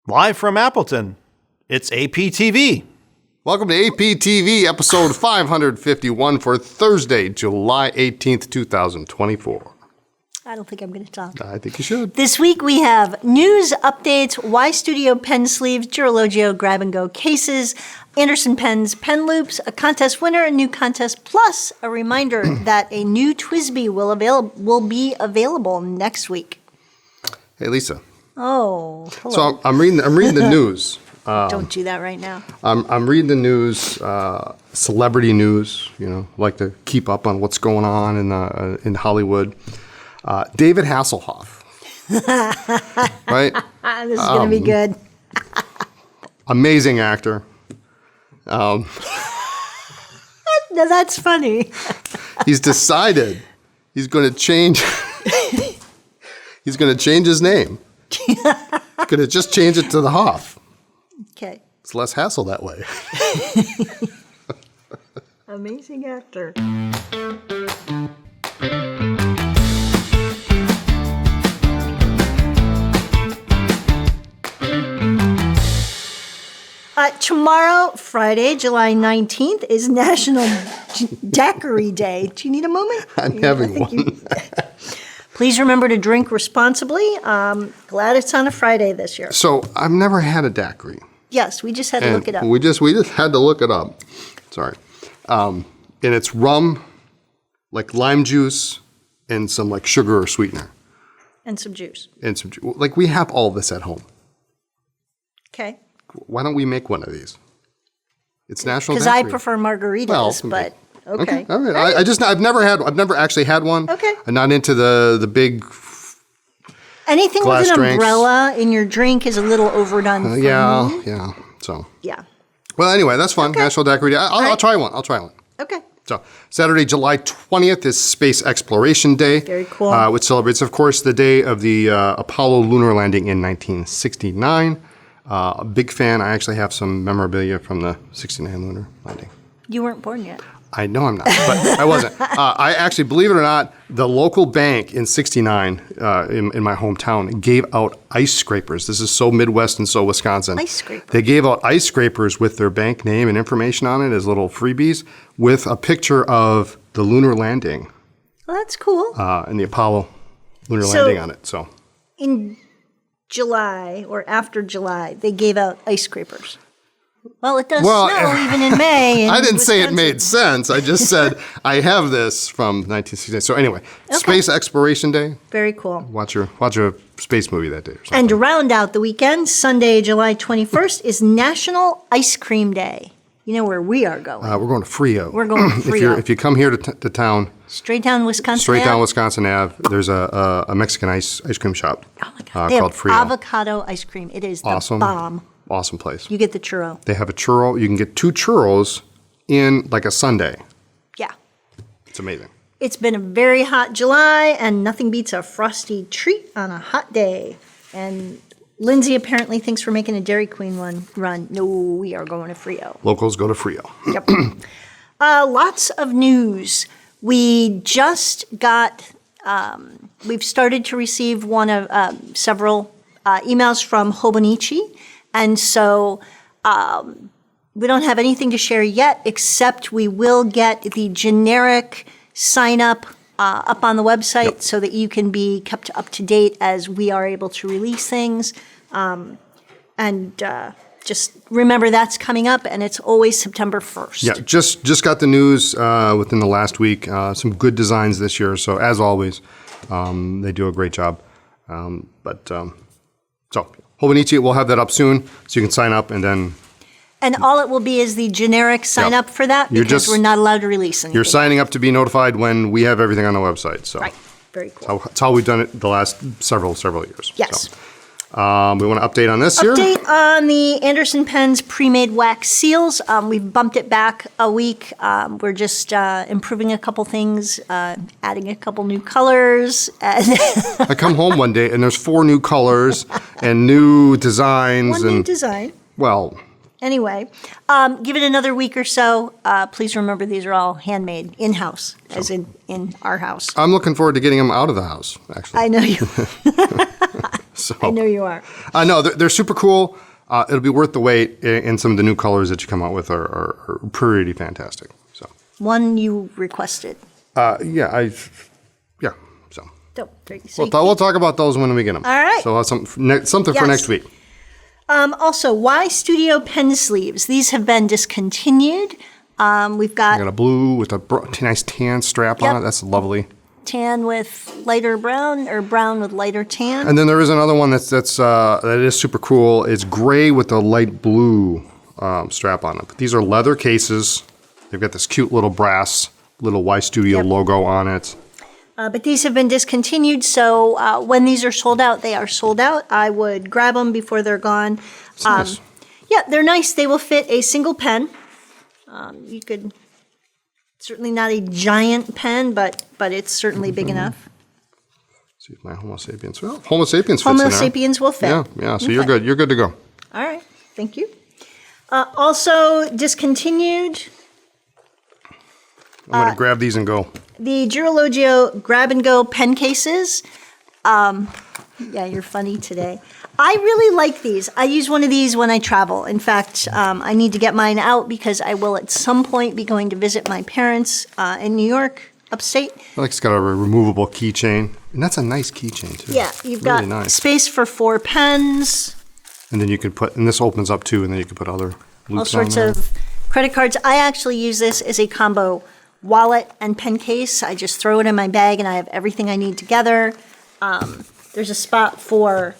Live from Appleton, it's APTV. Welcome to APTV, episode 551 for Thursday, July 18th, 2024. I don't think I'm going to talk. I think you should. This week we have news, updates, ystudio pen sleeves, Girologio grab-and-go cases, Anderson pens, pen loops, a contest winner, a new contest, plus a reminder that a new TWSBI will be available next week. Hey, Lisa. Oh, hello. So I'm reading the news. Don't do that right now. I'm reading the news, celebrity news. You know, like to keep up on what's going on in Hollywood. David Hasselhoff, right? This is going to be good. Amazing actor. No, that's funny. He's decided he's going to change. He's going to change his name. He's going to just change it to the Hoff. Okay. It's less hassle that way. Amazing actor. Tomorrow, Friday, July 19th, is National Daiquiri Day. Do you need a moment? I'm having one. Please remember to drink responsibly. Glad it's on a Friday this year. So I've never had a daiquiri. Yes, we just had to look it up. We just had to look it up. Sorry. And it's rum, like lime juice, and some like sugar or sweetener. And some juice. Like we have all this at home. Okay. Why don't we make one of these? It's National Because Daiquiri. I prefer margaritas, but okay. All right. I've never actually had one. Okay. I'm not into the big. Anything with glass an drinks. umbrella in your drink is a little overdone for me. Yeah. So. Yeah. Well, anyway, that's fun. Okay. National Daiquiri Day. I'll try one. Okay. So Saturday, July 20th is Space Exploration Day. Very cool. Which celebrates, of course, the day of the Apollo lunar landing in 1969. A big fan. I actually have some memorabilia from the 69 lunar landing. You weren't born yet. I know I'm not, but I wasn't. I actually, believe it or not, the local bank in 69 in my hometown gave out ice scrapers. This is so Midwest and so Wisconsin. Ice scrapers. They gave out ice scrapers with their bank name and information on it as little freebies with a picture of the lunar landing. Well, that's cool. And the Apollo lunar landing on it. So In July or after July, they gave out ice scrapers. Well, it does snow even in May. I didn't say it Wisconsin. made sense. I just said I have this from 1969. So anyway, Space Exploration Day. Very cool. Watch a space movie that day or something. And to round out the weekend, Sunday, July 21st, is National Ice Cream Day. You know where we are going. We're going to Frio. We're going to Frio. If you come here to town, Straight down Wisconsin straight down Ave. Wisconsin Ave, there's a Mexican ice cream shop Oh my God. They called have Frio. avocado ice cream. It is the Awesome. bomb. Awesome place. You get the churro. They have a churro. You can get 2 churros in like a sundae. Yeah. It's amazing. It's been a very hot July, and nothing beats a frosty treat on a hot day. And Lindsay apparently thinks we're making a Dairy Queen run. No, we are going to Frio. Locals go to Frio. Yep. Lots of news. We just got, we've started to receive one of several emails from Hobonichi. And so we don't have anything to share yet, except we will get the generic sign up on the website so that you can be kept up to date as we are able to release things. Just remember that's coming up, and it's always September 1st. Yeah, just got the news within the last week. Some good designs this year. So as always, they do a great job. So Hobonichi, we'll have that up soon, so you can sign up and then. And all it will be is the generic sign up for that, You're because just- we're not allowed to release anything. You're signing up to be notified when we have everything on the website. So Right. Very cool. that's how we've done it the last several years. Yes. So, we want to update on this here. Update on the Anderson Pens pre-made wax seals. We've bumped it back a week. We're just improving a couple things, adding a couple new colors. I come home one day and there's 4 new colors and new designs One new design. well, Anyway, give it another week or so. Please remember these are all handmade in-house, as in our house. I'm looking forward to getting them out of the house, actually. I know you. So I know you are. no, they're super cool. It'll be worth the wait, and some of the new colors that you come out with are pretty fantastic. So One you requested. yeah. So So we'll talk about those when we get them. All right. So something for Yes. next week. Also, ystudio pen sleeves. These have been discontinued. We've I got got a blue with a nice tan strap on Yep. it. That's lovely. tan with lighter brown or brown with lighter tan. And then there is another one that is super cool. It's gray with a light blue strap on it. But these are leather cases. They've got this cute little brass little ystudio Yep. logo on it. But these have been discontinued, so when these are sold out, they are sold out. I would grab them before they're gone. It's nice. Yeah, they're nice. They will fit a single pen. You could, certainly not a giant pen, but it's certainly big enough. See if my Homo sapiens. Well, Homo sapiens fits in Homo there. sapiens will fit. Yeah. So Okay. you're good. You're good to go. All right, thank you. Also discontinued, I'm going to grab these and go. the Girologio grab-and-go pen cases. Yeah, you're funny today. I really like these. I use one of these when I travel. In fact, I need to get mine out because I will at some point be going to visit my parents in New York, upstate. I like it's got a removable keychain. And that's a nice keychain, too. Yeah, you've Really got nice. space for 4 pens, And then you can put, and this opens up, too, and then you can put other all loops on sorts there. of credit cards. I actually use this as a combo wallet and pen case. I just throw it in my bag and I have everything I need together. There's a spot for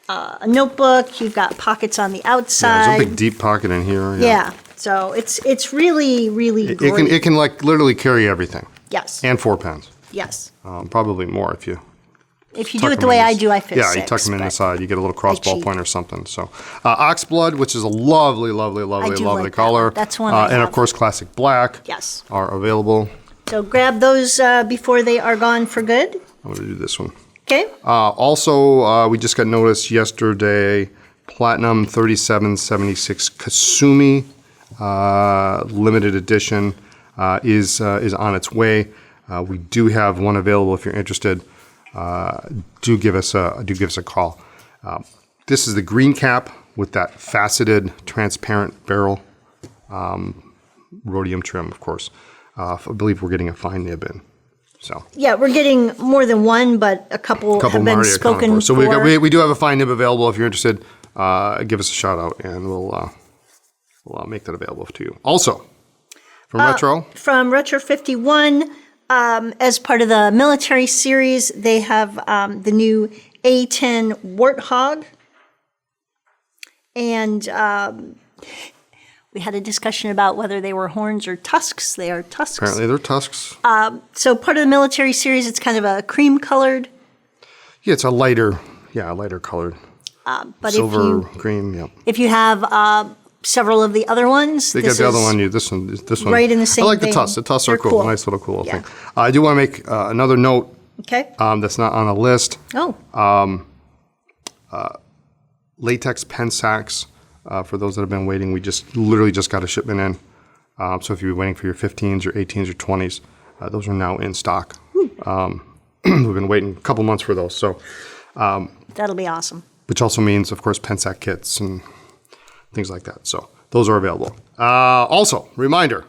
a notebook. You've got pockets on the Yeah, outside. there's a big deep pocket in here. Yeah, so it's really, really It great. can like literally carry everything. Yes, And 4 pens. yes. Probably more if you If you tuck do it the them way in I this- do, I fit Yeah, 6. you tuck them in the but side. You get a little crossbow cheat. point or something. So, Oxblood, which is a lovely, lovely, lovely, do lovely like that color. one. That's one I And of have. course, Classic Black Yes. are available. So grab those before they are gone for good. I'm going to do this one. Okay. Also, we just got notice yesterday, Platinum 3776 Kasumi limited edition is on its way. We do have one available if you're interested. Do give us a call. This is the green cap with that faceted, transparent barrel, rhodium trim, of course. I believe we're getting a fine nib in. So. Yeah, we're getting more than one, but a couple have been already accounted spoken for. So for. we do have a fine nib available. If you're interested, give us a shout out and we'll make that available to you. Also, from Retro, From Retro 51, as part of the military series, they have the new A10 Warthog. And we had a discussion about whether they were horns or tusks. They are tusks. apparently they're tusks. So part of the military series, it's kind of a cream colored. Yeah, it's a lighter colored. But Silver, cream, yeah. if you have several of the other ones, They got the other one, this one. right in the same I like the vein. tusks. The tusks are They're cool. cool. Nice little cool Yeah. thing. I do want to make another note Okay. that's not on the list. Oh, Latex pen sacks. For those that have been waiting, we literally just got a shipment in. So if you're waiting for your 15s, your 18s, or 20s, those are now in stock. We've been waiting a couple months for those. So, that'll be awesome. which also means, of course, pen sack kits and things like that. So those are available. Also, reminder,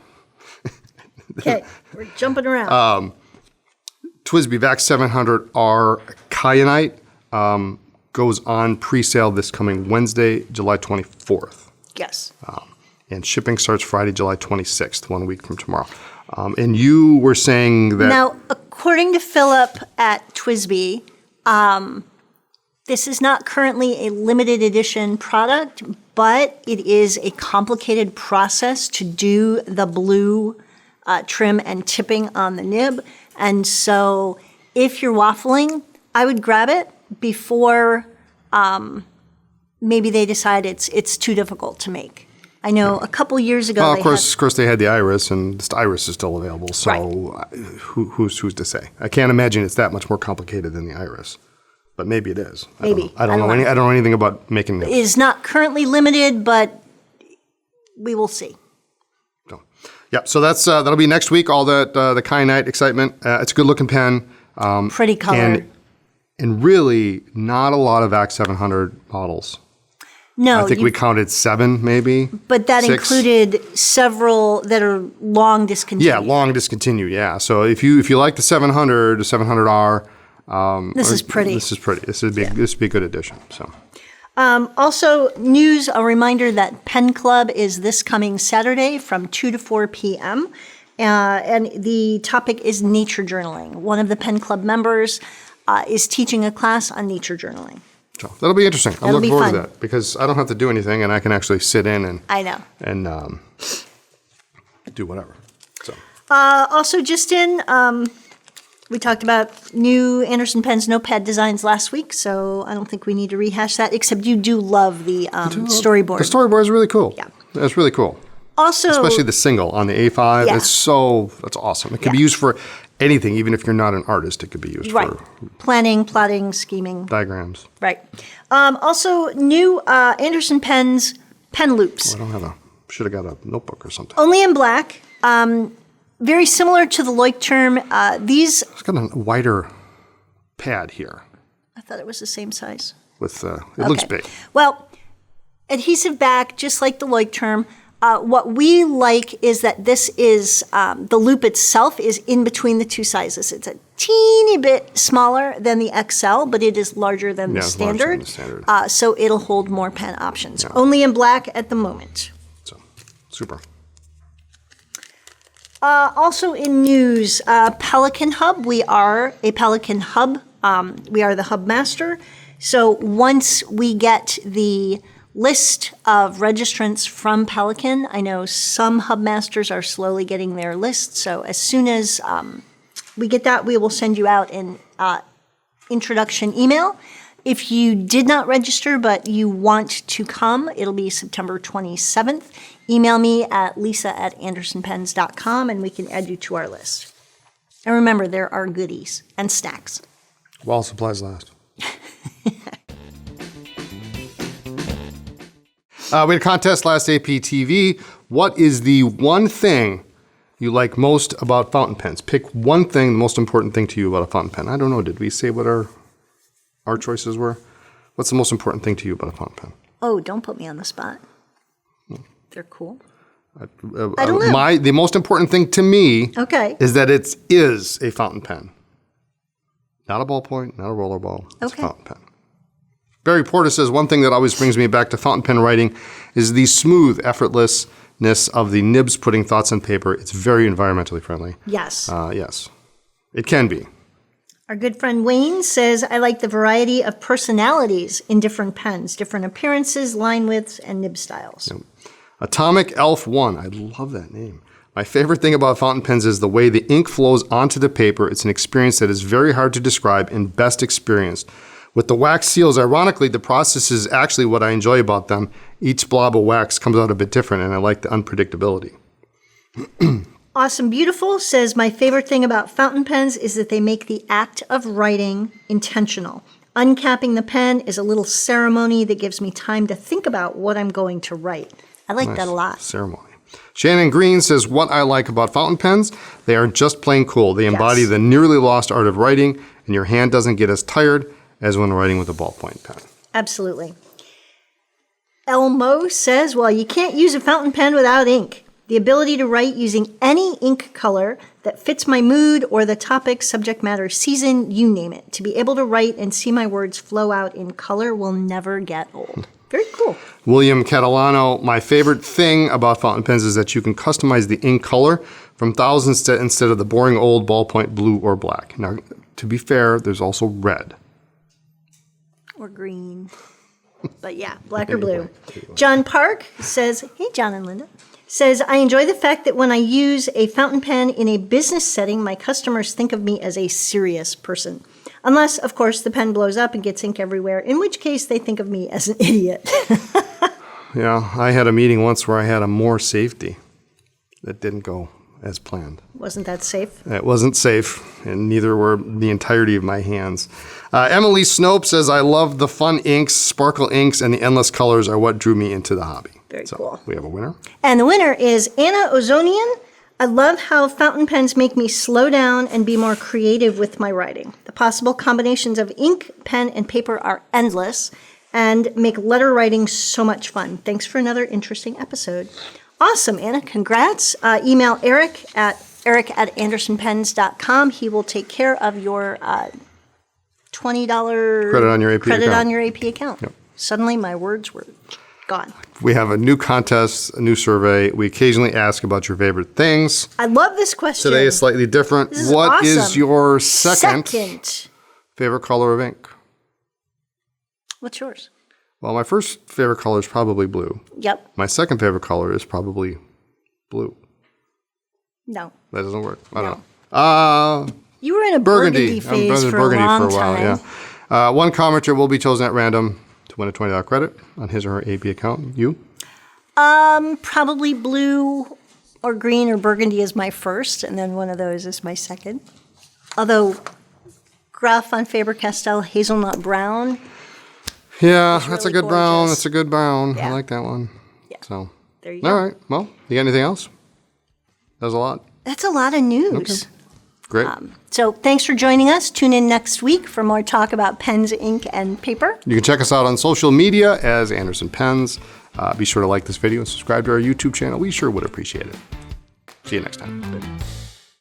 Okay, we're jumping around. TWSBI VAX 700R Kyanite goes on pre-sale this coming Wednesday, July 24th. Yes. And shipping starts Friday, July 26th, 1 week from tomorrow. And you were saying that... Now, according to Philip at TWSBI, this is not currently a limited edition product, but it is a complicated process to do the blue trim and tipping on the nib. And so if you're waffling, I would grab it before maybe they decide it's too difficult to make. I know a couple years ago. Well, they of course, they had the iris, and this iris is still available. So, Right. who's to say? I can't imagine it's that much more complicated than the iris, but maybe it is. Maybe. I don't know. I don't know anything about making It it. is not currently limited, but we will see. So, yeah. So that'll be next week. All that the Kyanite excitement. It's a good looking pen. Pretty color. And and really not a lot of Act 700 models. No, I think we counted 7, maybe. but that 6. included several that are long discontinued. Yeah, long discontinued. Yeah. So if you like the 700, the 700R, This is pretty. This is pretty. This would be a good addition. So. Also, news, a reminder that Pen Club is this coming Saturday from 2 to 4 p.m. And the topic is nature journaling. One of the Pen Club members is teaching a class on nature journaling. So that'll be interesting. I'm That'll looking be forward fun. to that because I don't have to do anything and I can actually sit in and I know. and do whatever. So Also, just in, we talked about new Anderson Pens notepad designs last week, so I don't think we need to rehash that, except you do love the storyboard. the storyboard is really cool. Yeah. It's really cool. Also, Especially the single on the A5. Yeah. That's awesome. It can be Yeah. used for anything, even if you're not an artist. It could be used right, for planning, plotting, scheming. diagrams. Right. Also, new Anderson Pens pen loops, I don't have should have got a notebook or something. only in black. Very similar to the Leuchtturm. These, It's got a wider pad here I thought it was the same size. with, it looks Okay. big. Well, adhesive back, just like the Leuchtturm. What we like is that this is, the loop itself is in between the two sizes. It's a teeny bit smaller than the XL, but it is larger than the Yeah, it's larger than standard. the standard. So it'll hold more pen options. Only in black at the moment. So, super. Also in news, Pelican Hub. We are a Pelican Hub. We are the hub master. So once we get the list of registrants from Pelican, I know some hub masters are slowly getting their list. So as soon as we get that, we will send you out an introduction email. If you did not register but you want to come, it'll be September 27th. Email me at lisa@andersonpens.com and we can add you to our list. And remember, there are goodies and snacks. While supplies last. We had a contest last APTV. What is the one thing you like most about fountain pens? Pick one thing, the most important thing to you about a fountain pen. I don't know. Did we say what our choices were? What's the most important thing to you about a fountain pen? Oh, don't put me on the spot. They're cool. I don't know. The most important thing to me Okay. is that it is a fountain pen. Not a ballpoint, not a roller ball. It's Okay. a fountain pen. Barry Porter says, one thing that always brings me back to fountain pen writing is the smooth effortlessness of the nibs putting thoughts on paper. It's very environmentally friendly. Yes. Yes, it can be. Our good friend Wayne says, I like the variety of personalities in different pens, different appearances, line widths, and nib styles. Atomic Elf 1. I love that name. My favorite thing about fountain pens is the way the ink flows onto the paper. It's an experience that is very hard to describe and best experienced. With the wax seals, ironically, the process is actually what I enjoy about them. Each blob of wax comes out a bit different, and I like the unpredictability. Awesome Beautiful says, my favorite thing about fountain pens is that they make the act of writing intentional. Uncapping the pen is a little ceremony that gives me time to think about what I'm going to write. I like that a lot. Ceremony. Shannon Green says, what I like about fountain pens, they are just plain cool. They embody Yes. the nearly lost art of writing, and your hand doesn't get as tired as when writing with a ballpoint pen. Absolutely. Elmo says, well, you can't use a fountain pen without ink. The ability to write using any ink color that fits my mood or the topic, subject matter, season, you name it. To be able to write and see my words flow out in color will never get old. Very cool. William Catalano, my favorite thing about fountain pens is that you can customize the ink color from thousands instead of the boring old ballpoint blue or black. Now, to be fair, there's also red. Or green. But yeah, black or blue. John Park says, hey, John and Linda, says, I enjoy the fact that when I use a fountain pen in a business setting, my customers think of me as a serious person. Unless, of course, the pen blows up and gets ink everywhere, in which case they think of me as an idiot. Yeah, I had a meeting once where I had a more safety that didn't go as planned. Wasn't that safe? It wasn't safe, and neither were the entirety of my hands. Emily Snope says, I love the fun inks, sparkle inks, and the endless colors are what drew me into the hobby. Very so cool. We have a winner. And the winner is Anna Ozonian I love how fountain pens make me slow down and be more creative with my writing. The possible combinations of ink, pen, and paper are endless and make letter writing so much fun. Thanks for another interesting episode. Awesome, Anna. Congrats. Email Eric at andersonpens.com. He will take care of your $20 Credit on your AP credit account. on your AP account. Yep. Suddenly my words were gone. We have a new contest, a new survey. We occasionally ask about your favorite things. I love this question. Today is slightly different. This is What is awesome. your second favorite color of ink? What's yours? Well, my first favorite color is probably blue. Yep. My second favorite color is probably blue. No. That doesn't work. I don't know. You were in a burgundy phase for a long time. Yeah. One commenter will be chosen at random to win a $20 credit on his or her AP account. You? Probably blue or green or burgundy is my first, and then one of those is my second. Although Graf von Faber-Castell Hazelnut Brown. Yeah, It's that's really a good brown. gorgeous. That's a good brown. Yeah. I like that one. Yeah. So, There you go. all right. Well, you got anything else? That was a lot. That's a lot of news. Great. So thanks for joining us. Tune in next week for more talk about pens, ink, and paper. You can check us out on social media as Anderson Pens. Be sure to like this video and subscribe to our YouTube channel. We sure would appreciate it. See you next time.